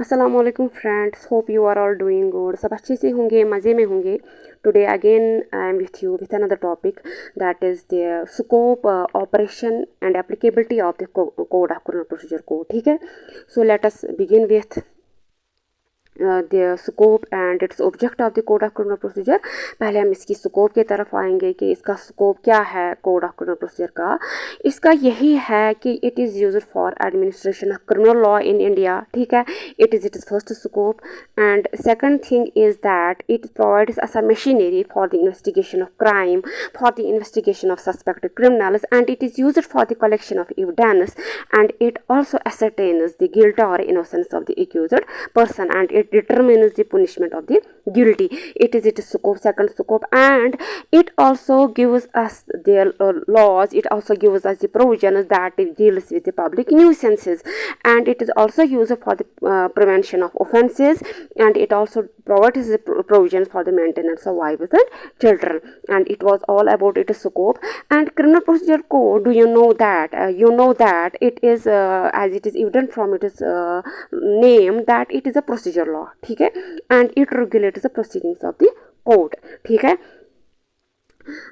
अस्सलाम वालेकुम friends, hope you are all doing good. सब अच्छे से होंगे, मज़े में होंगे। Today again I am with you with another topic that is the scope, operation and applicability of the code of criminal procedure code. ठीक है, so let us begin with the scope and its object of the code of criminal procedure। पहले हम इसकी scope की तरफ आएंगे कि इसका स्कोप क्या है कोड ऑफ क्रिमिनल प्रोसीजर का। इसका यही है कि it is used for administration of criminal law in India. ठीक है, it is first scope. And second thing is that it provides us a machinery for the investigation of crime, for the investigation of suspected criminals, and it is used for the collection of evidence, and it also ascertains the guilt or innocence of the accused person, and it determines the punishment of the guilty. It is its scope, second scope. And it also gives us their laws, it also gives us the provisions that deals with the public nuisances, and it is also used for the prevention of offenses, and it also provides the provisions for the maintenance of wives and children. And it was all about its scope. And criminal procedure code, do you know that it is as it is evident from its name that it is a procedure law। ठीक है, and it regulates the proceedings of the court। ठीक है,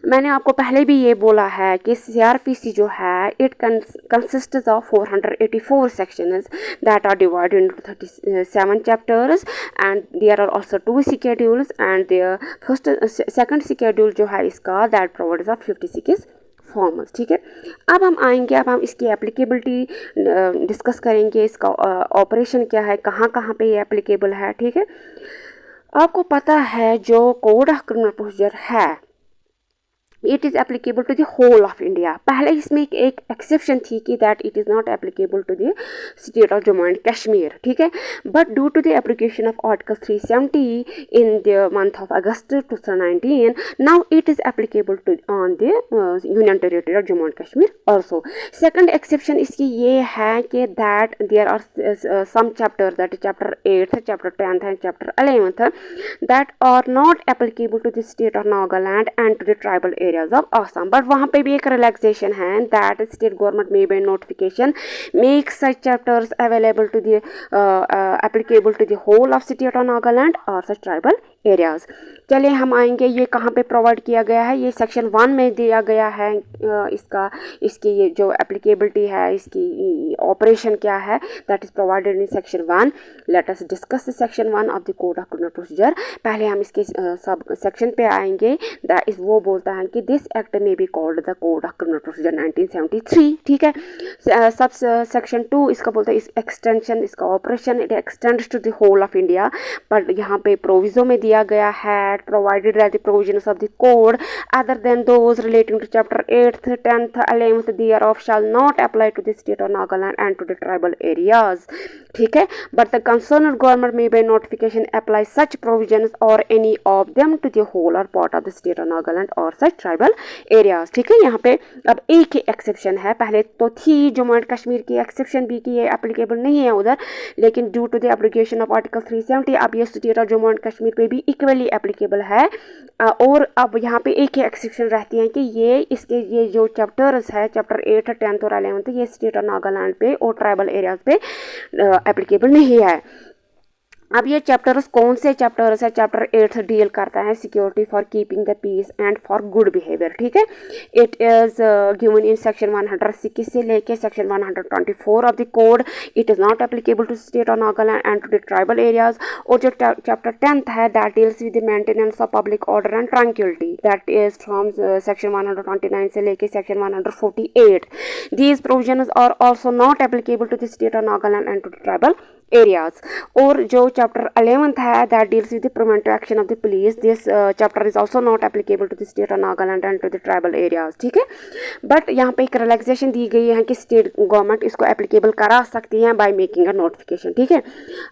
मैंने आपको पहले भी ये बोला है कि CRPC जो है it consists of 484 sections that are divided into 37 chapters, and there are also 2 schedules, and there first second schedule जो है इसका दैट प्रोवाइड्स ऑफ 56 फॉर्म्स। ठीक है, अब हम आएंगे, अब हम इसकी एप्लीकेबिलिटी डिस्कस करेंगे। इसका ऑपरेशन क्या है, कहाँ कहाँ पे ये एप्लीकेबल है। ठीक है, आपको पता है जो कोड ऑफ क्रिमिनल प्रोसीजर है it is applicable to the whole of India. पहले इसमें एक एक्सेप्शन थी कि that it is not applicable to the state of Jammu and Kashmir. ठीक है, but due to the application of article 370 in the month of August 2019, now it is applicable to on the union territory of Jammu and Kashmir also. Second exception इसकी ये है कि that there are some chapter, that is chapter 8th, chapter 10th and chapter 11th that are not applicable to the state of Nagaland and to the tribal areas of Assam। But वहाँ पे भी एक relaxation है that state government may by notification make such chapters available to the applicable to the whole of state of Nagaland और such tribal areas. चलिए हम आएंगे, ये कहाँ पे प्रोवाइड किया गया है, ये सेक्शन 1 में दिया गया है। इसकी ये जो एप्लीकेबिलिटी है, इसकी ऑपरेशन क्या है, that is provided in section 1। Let us discuss section 1 of the code of criminal procedure. पहले हम इसके सब सेक्शन पे आएंगे। दैट इज वो बोलता है कि दिस एक्ट में be called the code of criminal procedure 1973। ठीक है, सब सेक्शन 2 इसका बोलता है इस एक्सटेंशन, इसका operation it extends to the whole of India. पर यहाँ पे प्रोविजो में दिया गया है provided that the provisions of the code other than those relating to chapter 8th, 10th, 11th thereof shall not apply to the state of Nagaland and to the tribal areas। ठीक है, but the concerned government may by notification apply such provisions or any of them to the whole or part of the state of Nagaland or such tribal areas। ठीक है, यहाँ पे अब एक ही exception है, पहले तो थी जम्मू एंड कश्मीर की एक्सेप्शन भी कि ये एप्लीकेबल नहीं है उधर, लेकिन due to the application of article 370 अब ये state of Jammu and Kashmir पे भी इक्वली एप्लीकेबल है। और अब यहाँ पे एक ही एक्सेप्शन रहती है कि ये जो चैप्टर्स है, चैप्टर 8, 10th और 11th, ये स्टेट ऑफ नागालैंड पे और ट्राइबल एरियाज पे एप्लीकेबल नहीं है। अब ये चैप्टर्स कौन से चैप्टर्स है, चैप्टर 8 डील करता है security for keeping the peace and for good behaviour. ठीक है, it is given in section 106 से लेके section 124 of the code. It is not applicable to state of Nagaland and to the tribal areas. और जो chapter 10th है that deals with the maintenance of public order and tranquillity, that is from section 129 से लेके section 148। These provisions are also not applicable to the state of Nagaland and to the tribal areas। और जो chapter 11th है that deals with the preventive action of the police, this chapter is also not applicable to the state of Nagaland and to the tribal areas. ठीक है, but यहाँ पे एक relaxation दी गई है कि स्टेट गवर्नमेंट इसको एप्लीकेबल करा सकती है बाय मेकिंग अ नोटिफिकेशन। ठीक है,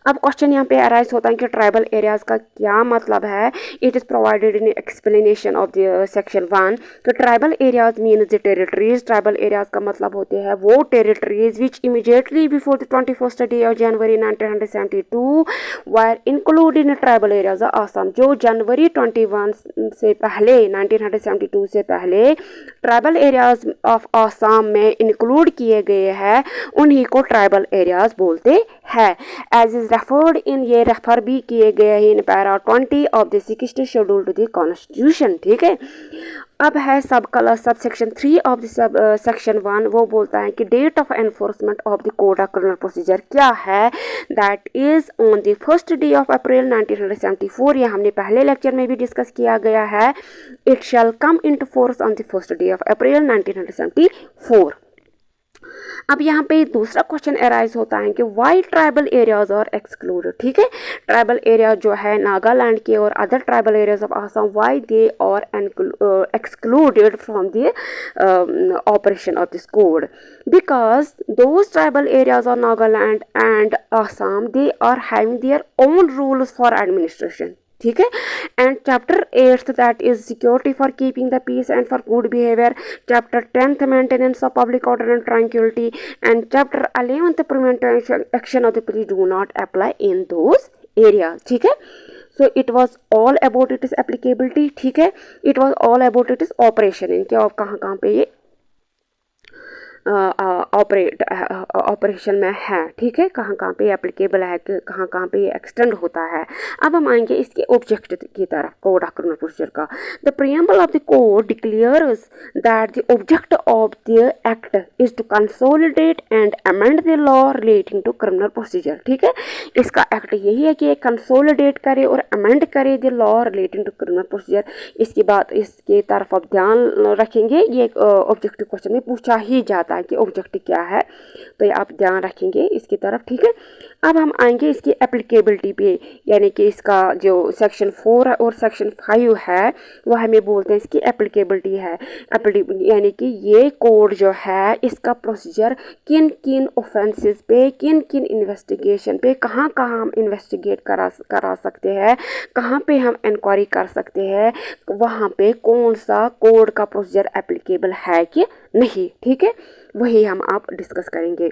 अब क्वेश्चन यहाँ पे अराइज होता है कि ट्राइबल एरियाज का क्या मतलब है। It is provided in explanation of the section 1 तो tribal areas means the territories. Tribal areas का मतलब होते हैं वो territories which immediately before the 21st day of January 1972 were included in tribal areas of Assam. जो जनवरी 21 से पहले 1972 से पहले ट्राइबल एरियाज ऑफ आसाम में इंक्लूड किए गए हैं उन्हीं को ट्राइबल एरियाज बोलते हैं. एज इज रेफर्ड इन, ये रेफर भी किए गए हैं in para 20 of the 60th schedule to the constitution. ठीक है. अब है sub section 3 of the section 1. वो बोलता है कि date of enforcement of the code of criminal procedure क्या है. That is on the first day of April 1974. ये हमने पहले लेक्चर में भी डिस्कस किया गया है. It shall come into force on the first day of April 1974. अब यहाँ पे दूसरा क्वेश्चन अराइज होता है कि why tribal areas are excluded. ठीक है. ट्राइबल एरिया जो है नागालैंड के और other tribal areas of Assam, why they are excluded from the operation of this code, because those tribal areas of Nagaland and Assam, they are having their own rules for administration. ठीक है. And chapter 8 that is security for keeping the peace and for good behaviour, chapter 10 maintenance of public order and tranquillity, and chapter 11 preventive action of the police do not apply in those areas. ठीक है. So it was all about it is applicability. ठीक है. It was all about it is operation, इनके और कहाँ कहाँ पे ये ऑपरेशन में है. ठीक है. कहाँ कहाँ पे एप्लीकेबल है, कहाँ कहाँ पे ये एक्सटेंड होता है. अब हम आएंगे इसके ऑब्जेक्ट की तरफ कोड ऑफ क्रिमिनल प्रोसीजर का. The preamble of the code declares that the object of the act is to consolidate and amend the law relating to criminal procedure. ठीक है. इसका एक्ट यही है कि कंसोलिडेट करे और अमेंड करे the law relating to criminal procedure. इसकी बात इसके तरफ आप ध्यान रखेंगे, ये ऑब्जेक्टिव क्वेश्चन में पूछा ही जाता है कि ऑब्जेक्ट क्या है, तो ये आप ध्यान रखेंगे इसकी तरफ. ठीक है. अब हम आएंगे इसकी एप्लीकेबिलिटी पे, यानी कि इसका जो सेक्शन 4 और सेक्शन 5 है वो हमें बोलते हैं इसकी एप्लीकेबिलिटी है. यानी कि ये कोड जो है इसका प्रोसीजर किन किन ऑफेंसेस पे, किन किन इन्वेस्टिगेशन पे, कहाँ कहाँ हम इन्वेस्टिगेट करा सकते हैं, कहाँ पे हम इंक्वायरी कर सकते हैं, वहाँ पे कौन सा कोड का प्रोसीजर एप्लीकेबल है कि नहीं. ठीक है. वही हम आप डिस्कस करेंगे.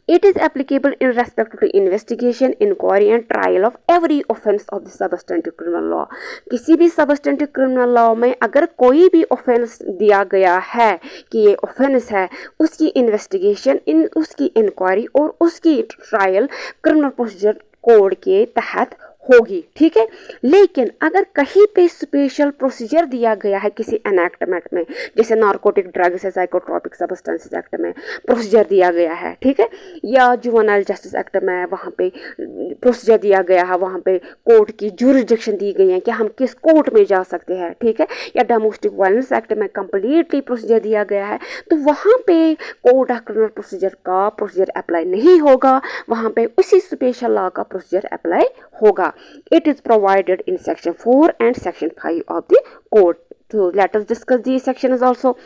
It is applicable in respect to investigation, inquiry and trial of every offence of the substantive criminal law. किसी भी substantive criminal law में अगर कोई भी offence दिया गया है कि ये offence है, उसकी investigation, उसकी inquiry और उसकी trial criminal procedure code के तहत होगी. ठीक है. लेकिन अगर कहीं पे स्पेशल प्रोसीजर दिया गया है किसी एनैक्टमेंट में, जैसे नार्कोटिक ड्रग्स है, साइकोट्रॉपिक सब्सटेंसेस एक्ट में प्रोसीजर दिया गया है. ठीक है. या जुवेनाइल जस्टिस एक्ट में वहाँ पे प्रोसीजर दिया गया है, वहाँ पे कोर्ट की जुरिडिक्शन दी गई है कि हम किस कोर्ट में जा सकते हैं. ठीक है. या डोमेस्टिक वायलेंस एक्ट में कंप्लीटली प्रोसीजर दिया गया है, तो वहाँ पे कोड ऑफ क्रिमिनल प्रोसीजर का प्रोसीजर अप्लाई नहीं होगा, वहाँ पे उसी स्पेशल लॉ का प्रोसीजर अप्लाई होगा. It is provided in section 4 and section 5 of the code. So let us discuss these sections also.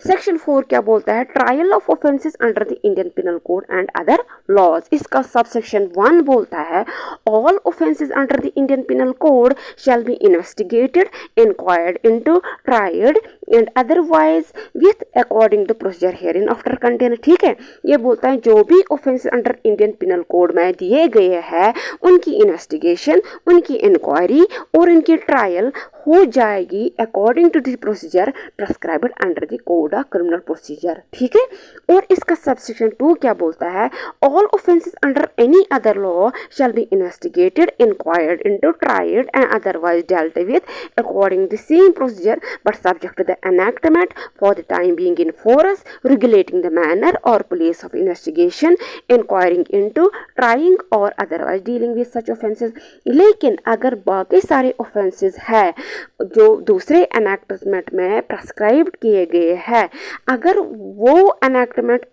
Section 4 क्या बोलता है? Trial of offences under the Indian Penal Code and other laws. इसका subsection 1 बोलता है all offences under the Indian Penal Code shall be investigated, inquired into, tried and otherwise with according to procedure herein after contained. ठीक है. ये बोलता है जो भी offences under Indian Penal Code में दिए गए हैं उनकी investigation, उनकी inquiry और उनकी trial हो जाएगी according to the procedure prescribed under the code of criminal procedure. ठीक है. और इसका subsection 2 क्या बोलता है? all offences under any other law shall be investigated, inquired into, tried and otherwise dealt with according to the same procedure but subject to the enactment for the time being in force regulating the manner or place of investigation, inquiring into, trying or otherwise dealing with such offences. लेकिन अगर बाकी सारे offences है जो दूसरे enactment में prescribed किए गए हैं, अगर वो एनैक्टमेंट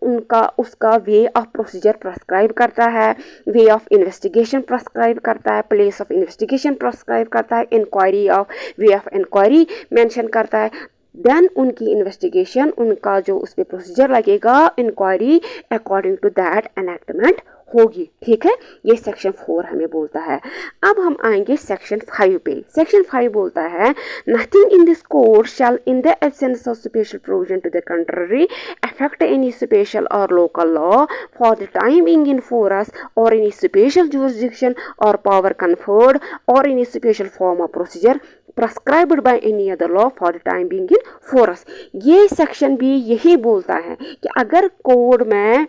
उसका वे ऑफ प्रोसीजर प्रेस्क्राइब करता है, वे ऑफ इन्वेस्टिगेशन प्रेस्क्राइब करता है, प्लेस ऑफ इन्वेस्टिगेशन प्रेस्क्राइब करता है, inquiry of way of inquiry mention करता है, देन उनकी इन्वेस्टिगेशन, उनका जो उस पर प्रोसीजर लगेगा inquiry according to that enactment होगी, ठीक है। ये सेक्शन 4 हमें बोलता है। अब हम आएंगे सेक्शन 5 पे। सेक्शन 5 बोलता है nothing in this code shall in the absence of special provision to the country affect any special or local law for the time being in force or any special jurisdiction or power conferred or any special form of procedure prescribed by any other law for the time being in force। ये section भी यही बोलता है कि अगर code में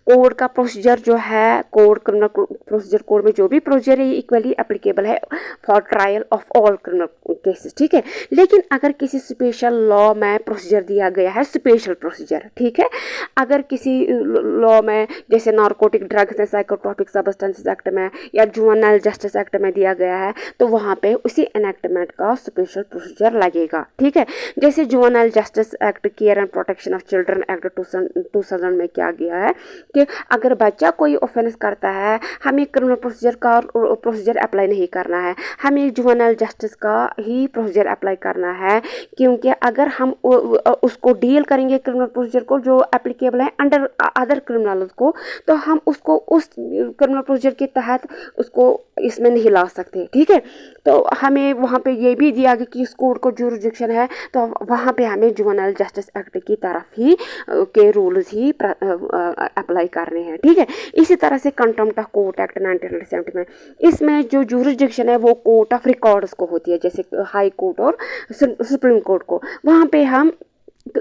code का procedure जो है, कोड क्रिमिनल प्रोसीजर कोड में जो भी प्रोसीजर है ये इक्वली एप्लीकेबल है for trial of all criminal cases, ठीक है। लेकिन अगर किसी स्पेशल लॉ में प्रोसीजर दिया गया है, स्पेशल प्रोसीजर, ठीक है, अगर किसी लॉ में जैसे narcotic drugs and psychotropic substances act में या जुवेनाइल जस्टिस एक्ट में दिया गया है, तो वहाँ पे उसी एनेक्टमेंट का स्पेशल प्रोसीजर लगेगा, ठीक है। जैसे juvenile justice act, care and protection of children act 2000 में क्या गया है कि अगर बच्चा कोई ऑफेंस करता है, हमें क्रिमिनल प्रोसीजर अप्लाई नहीं करना है, हमें जुवेनाइल जस्टिस का ही प्रोसीजर अप्लाई करना है, क्योंकि अगर हम उसको डील करेंगे क्रिमिनल प्रोसीजर को जो एप्लीकेबल है अंडर अदर क्रिमिनल्स को, तो हम उसको उस क्रिमिनल प्रोसीजर के तहत उसको इसमें नहीं ला सकते, ठीक है। तो हमें वहाँ पे ये भी दिया गया कि इस कोड को जुरिडिक्शन है, तो वहाँ पे हमें जुवेनाइल जस्टिस एक्ट की तरफ ही के रूल्स ही अप्लाई करने हैं, ठीक है। इसी तरह से कंटेम्प्ट ऑफ कोर्ट एक्ट 1970 में, इसमें जो जुरिडिक्शन है वो कोर्ट ऑफ रिकॉर्ड्स को होती है, जैसे हाई कोर्ट और सुप्रीम कोर्ट को। वहाँ पे हम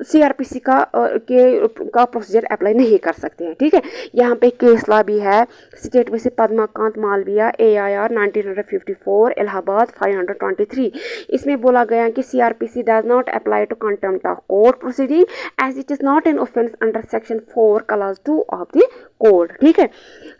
सीआरपीसी का प्रोसीजर अप्लाई नहीं कर सकते हैं, ठीक है। यहाँ पे केस लॉ भी है, स्टेट में से पद्माकांत मालविया AIR 1954 इलाहाबाद 523। इसमें बोला गया कि CrPC does not apply to contempt of court proceeding as it is not an offence under section 4 clause 2 of the code, ठीक है।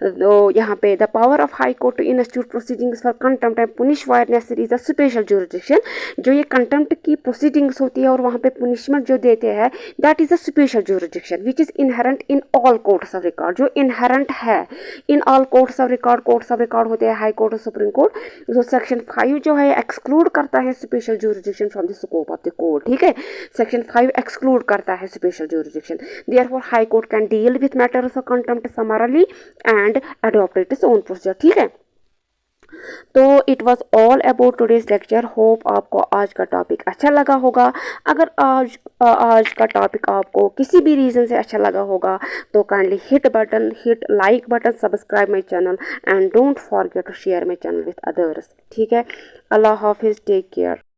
तो यहाँ पे the power of high court to institute proceedings for contempt and punish where necessary is a special jurisdiction. जो ये contempt की proceedings होती है और वहाँ पे पुनिशमेंट जो देते हैं, that is a special jurisdiction which is inherent in all courts of record. जो इनहेरेंट है in all courts of record होते हैं हाई कोर्ट और सुप्रीम कोर्ट। जो सेक्शन 5 जो है एक्सक्लूड करता है special jurisdiction from the scope of the court, ठीक है। सेक्शन 5 एक्सक्लूड करता है special jurisdiction. Therefore high court can deal with matters of contempt समरली and adopt its own procedure, ठीक है। तो it was all about today's lecture. Hope आपको आज का टॉपिक अच्छा लगा होगा। अगर आज का टॉपिक आपको किसी भी रीज़न से अच्छा लगा होगा तो kindly hit like button, subscribe my channel and don't forget to share my channel with others, ठीक है। अल्लाह हाफिज़, टेक केयर।